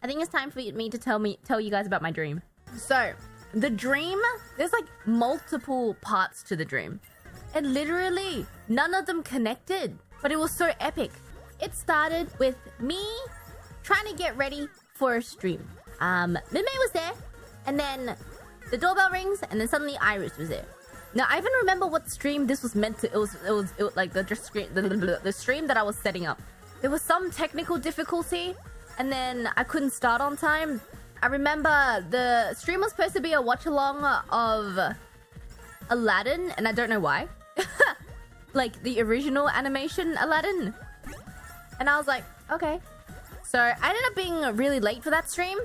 think it's time for me to tell you guys about my dream. So, the dream, there's like multiple parts to the dream. And literally, none of them connected. But it was so epic. It started with me trying to get ready for a stream. Mime was there, and then the doorbell rings, and then suddenly Iris was there. Now, I even remember what stream this was meant to... It was like the stream that I was setting up. There was some technical difficulty, and then I couldn't start on time. I remember the stream was supposed to be a watch-along of Aladdin, and I don't know why. Like, the original animation Aladdin. And I was like, okay. So, I ended up being really late for that stream.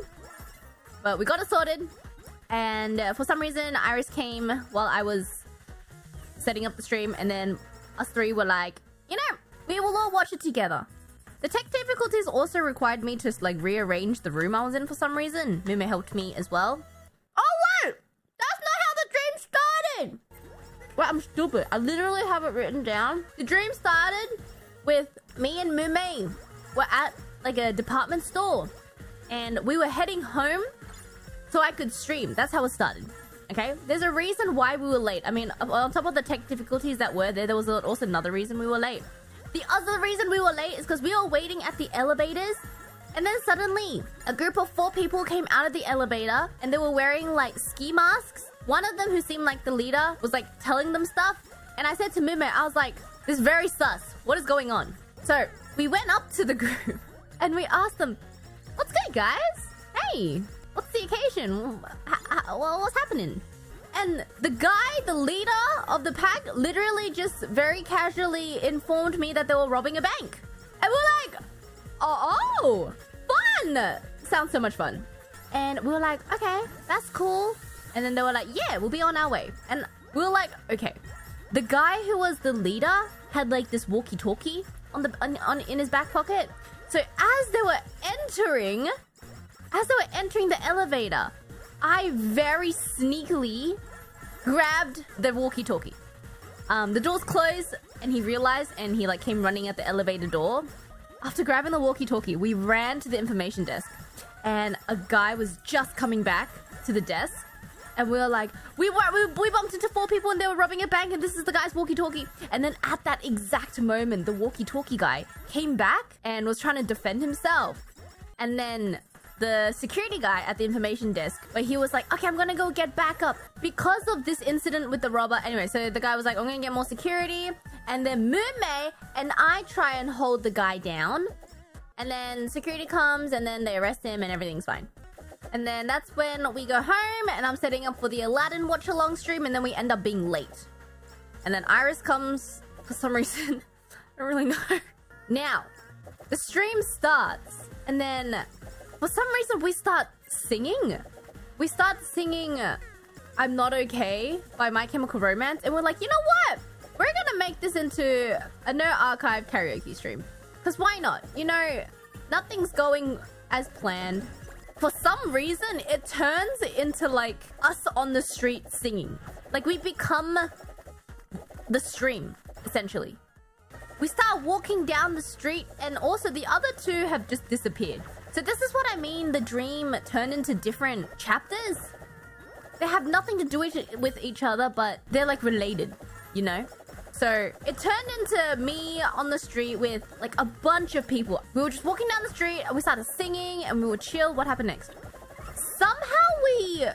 But we got it sorted. And for some reason, Iris came while I was setting up the stream. And then us three were like, you know, we will all watch it together. The tech difficulties also required me to like rearrange the room I was in for some reason. Mime helped me as well. Oh wait! That's not how the dream started! Well, I'm stupid. I literally have it written down. The dream started with me and Mime. We're at like a department store. And we were heading home so I could stream. That's how it started. Okay? There's a reason why we were late. I mean, on top of the tech difficulties that were there, there was also another reason we were late. The other reason we were late is because we were waiting at the elevators. And then suddenly, a group of 4 people came out of the elevator. And they were wearing, like, ski masks. One of them, who seemed like the leader, was, like, telling them stuff. And I said to Mime, I was like, this is very sus. What is going on? So, we went up to the group. And we asked them, what's good, guys? Hey, what's the occasion? What's happening? And the guy, the leader of the pack, literally just very casually informed me that they were robbing a bank. And we're like, oh, fun! Sounds so much fun. And we were like, okay, that's cool. And then they were like, yeah, we'll be on our way. And we were like, okay. The guy who was the leader had like this walkie-talkie in his back pocket. So as they were entering the elevator, I very sneakily grabbed the walkie-talkie. The doors closed, and he realized, and he like came running at the elevator door. After grabbing the walkie-talkie, we ran to the information desk, and a guy was just coming back to the desk, and we were like, we bumped into 4 people, and they were robbing a bank, and this is the guy's walkie-talkie. And then at that exact moment, the walkie-talkie guy came back and was trying to defend himself, and then the security guy at the information desk, where he was like, okay, I'm gonna go get backup because of this incident with the robber. Anyway, so the guy was like, I'm gonna get more security. And then Mime and I try and hold the guy down. And then security comes and then they arrest him and everything's fine. And then that's when we go home and I'm setting up for the Aladdin watch-along stream and then we end up being late. And then Iris comes for some reason. I don't really know. Now, the stream starts and then for some reason, we start singing. We start singing I'm Not Okay by My Chemical Romance. And we're like, you know what? We're gonna make this into a no archive karaoke stream. Because why not? You know, nothing's going as planned. For some reason, it turns into like us on the street singing. Like we become the stream, essentially. We start walking down the street and also the other 2 have just disappeared. So this is what I mean, the dream turned into different chapters. They have nothing to do with each other, but they're like related, you know? So it turned into me on the street with like a bunch of people. We were just walking down the street and we started singing and we were chill. What happened next? Somehow we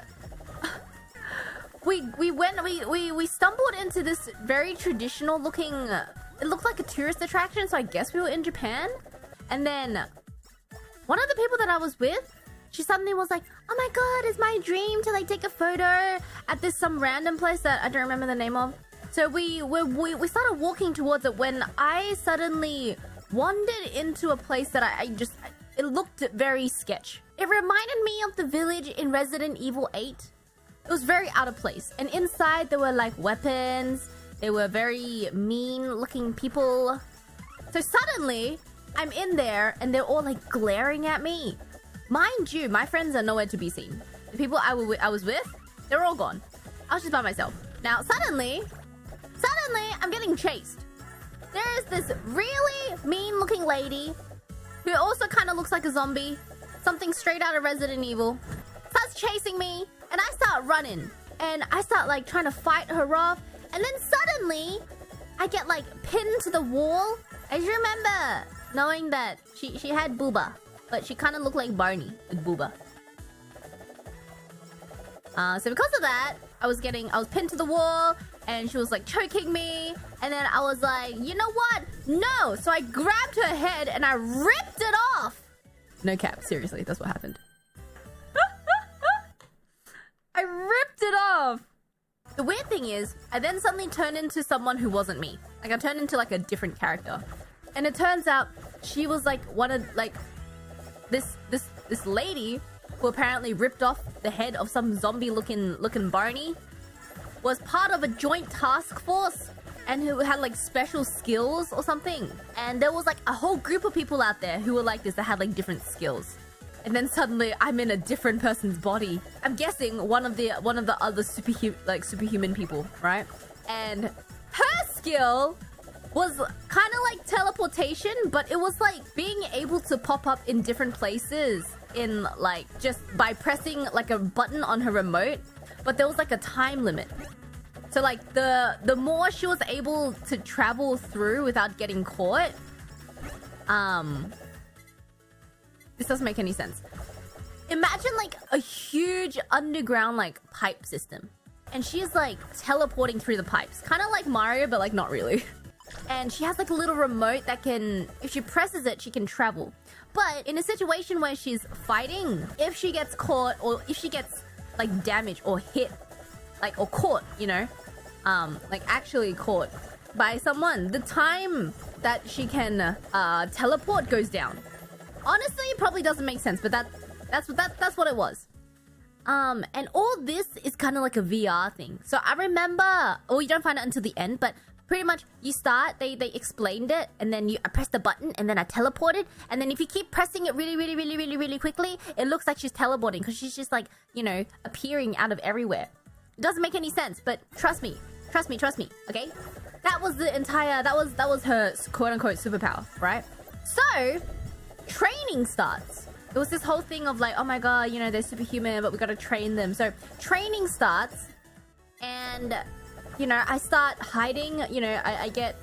stumbled into this very traditional looking, it looked like a tourist attraction. So I guess we were in Japan. And then one of the people that I was with, she suddenly was like, oh my god, it's my dream to like take a photo at this some random place that I don't remember the name of. So we started walking towards it when I suddenly wandered into a place that it looked very sketch. It reminded me of the village in Resident Evil 8. It was very out of place. And inside there were like weapons. They were very mean looking people. So suddenly I'm in there and they're all like glaring at me. Mind you, my friends are nowhere to be seen. The people I was with, they're all gone. I was just by myself. Now suddenly I'm getting chased. There is this really mean looking lady who also kind of looks like a zombie. something straight out of Resident Evil. Starts chasing me, and I start running. And I start, like, trying to fight her off. And then suddenly, I get, like, pinned to the wall. I just remember knowing that she had booba. But she kind of looked like Barney with booba. So because of that, I was pinned to the wall. And she was, like, choking me. And then I was like, you know what? No! So I grabbed her head and I ripped it off. No cap. Seriously, that's what happened. I ripped it off. The weird thing is, I then suddenly turned into someone who wasn't me. Like, I turned into, like, a different character. And it turns out she was, like, one of, like, this lady who apparently ripped off the head of some zombie-looking Barney was part of a joint task force and who had, like, special skills or something. And there was, like, a whole group of people out there who were like this that had, like, different skills. And then suddenly I'm in a different person's body. I'm guessing one of the other superhuman people, right? And her skill was kind of like teleportation, but it was like being able to pop up in different places in, like, just by pressing like a button on her remote. But there was like a time limit. So like the more she was able to travel through without getting caught, this doesn't make any sense. Imagine like a huge underground like pipe system. And she's like teleporting through the pipes. Kind of like Mario, but like not really. And she has like a little remote that can, if she presses it, she can travel. But in a situation where she's fighting, if she gets caught or if she gets like damaged or hit, like, or caught, you know, like actually caught by someone, the time that she can teleport goes down. Honestly, it probably doesn't make sense, but that's what it was. And all this is kind of like a VR thing. So I remember, you don't find out until the end, but pretty much you start, they explained it, and then I pressed the button, and then I teleported, and then if you keep pressing it really quickly, it looks like she's teleporting, because she's just like, you know, appearing out of everywhere. It doesn't make any sense, but trust me, okay? That was the entire, that was her quote-unquote superpower, right? So, training starts. It was this whole thing of like, oh my god, you know, they're superhuman, but we gotta train them. So, training starts, and, you know, I start hiding, you know, I get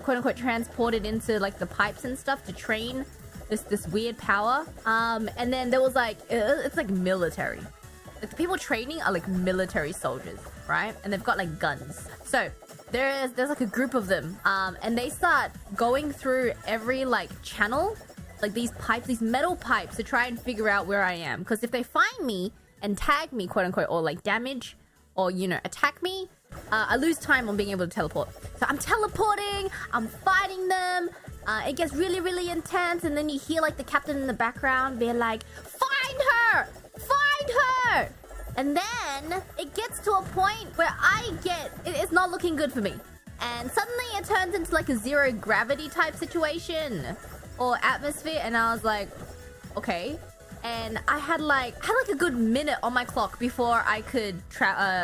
quote-unquote transported into like the pipes and stuff to train this weird power. And then there was like, it's like military. Like the people training are like military soldiers, right? And they've got like guns. So there's like a group of them, and they start going through every like channel, like these pipes, these metal pipes, to try and figure out where I am. Because if they find me and tag me, quote unquote, or like damage, or, you know, attack me, I lose time on being able to teleport. So I'm teleporting, I'm fighting them, it gets really intense, and then you hear like the captain in the background being like, find her! Find her! And then it gets to a point where it's not looking good for me. And suddenly it turns into like a zero gravity type situation or atmosphere, and I was like, okay. And I had like a good minute on my clock before I could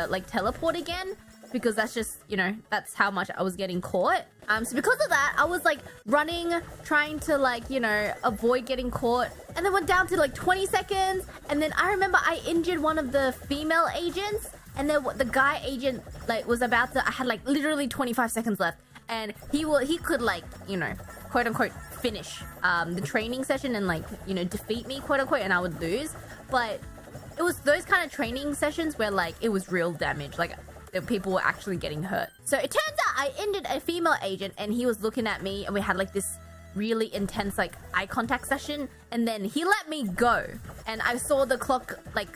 like teleport again, because that's just, you know, that's how much I was getting caught. So because of that, I was like running, trying to like, you know, avoid getting caught, and then went down to like 20 seconds. And then I remember I injured one of the female agents, and then the guy agent like was about to, I had like literally 25 seconds left, and he could like, you know, quote unquote finish the training session and like, you know, defeat me, quote unquote, and I would lose. But it was those kind of training sessions where like it was real damage, like people were actually getting hurt. So it turns out I injured a female agent, and he was looking at me, and we had like this really intense like eye contact session, and then he let me go, and I saw the clock like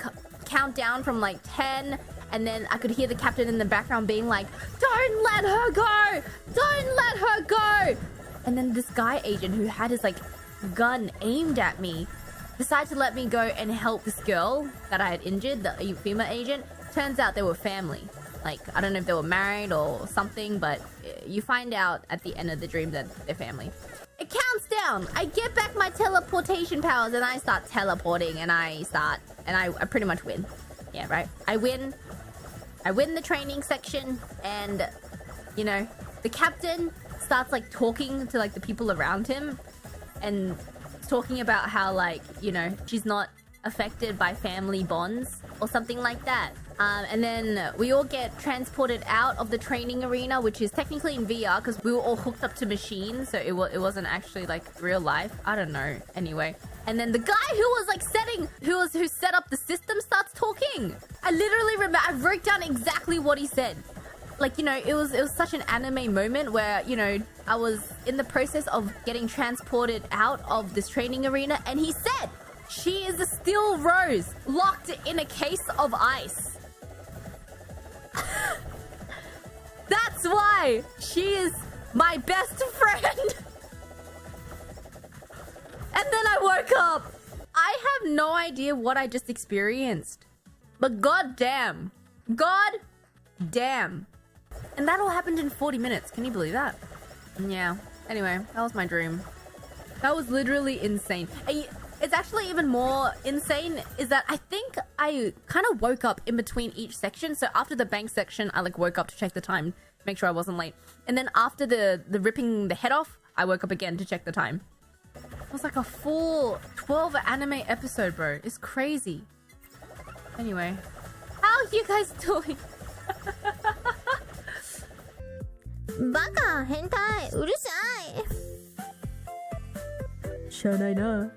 count down from like 10, and then I could hear the captain in the background being like, don't let her go, don't let her go. And then this guy agent who had his like gun aimed at me decided to let me go and help this girl that I had injured, the female agent. Turns out they were family. Like, I don't know if they were married or something, but you find out at the end of the dream that they're family. It counts down. I get back my teleportation powers, and I start teleporting, and I pretty much win. Yeah, right? I win the training section, and, you know, the captain starts like talking to like the people around him, and talking about how, like, you know, she's not affected by family bonds or something like that. And then we all get transported out of the training arena, which is technically in VR because we were all hooked up to machines, so it wasn't actually like real life. I don't know. Anyway, and then the guy who was like who set up the system starts talking. I literally remember. I wrote down exactly what he said. Like, you know, it was such an anime moment where, you know, I was in the process of getting transported out of this training arena, and he said, "She is a still rose locked in a case of ice." That's why she is my best friend. And then I woke up. I have no idea what I just experienced. But god damn. God damn. And that all happened in 40 minutes. Can you believe that? Yeah. Anyway, that was my dream. That was literally insane. And it's actually even more insane is that I think I kind of woke up in between each section. So after the bank section, I like woke up to check the time, make sure I wasn't late. And then after the ripping the head off, I woke up again to check the time. It was like a full 12 anime episode, bro. It's crazy. Anyway, how are you guys doing? バカ変態うるさいしゃあないな。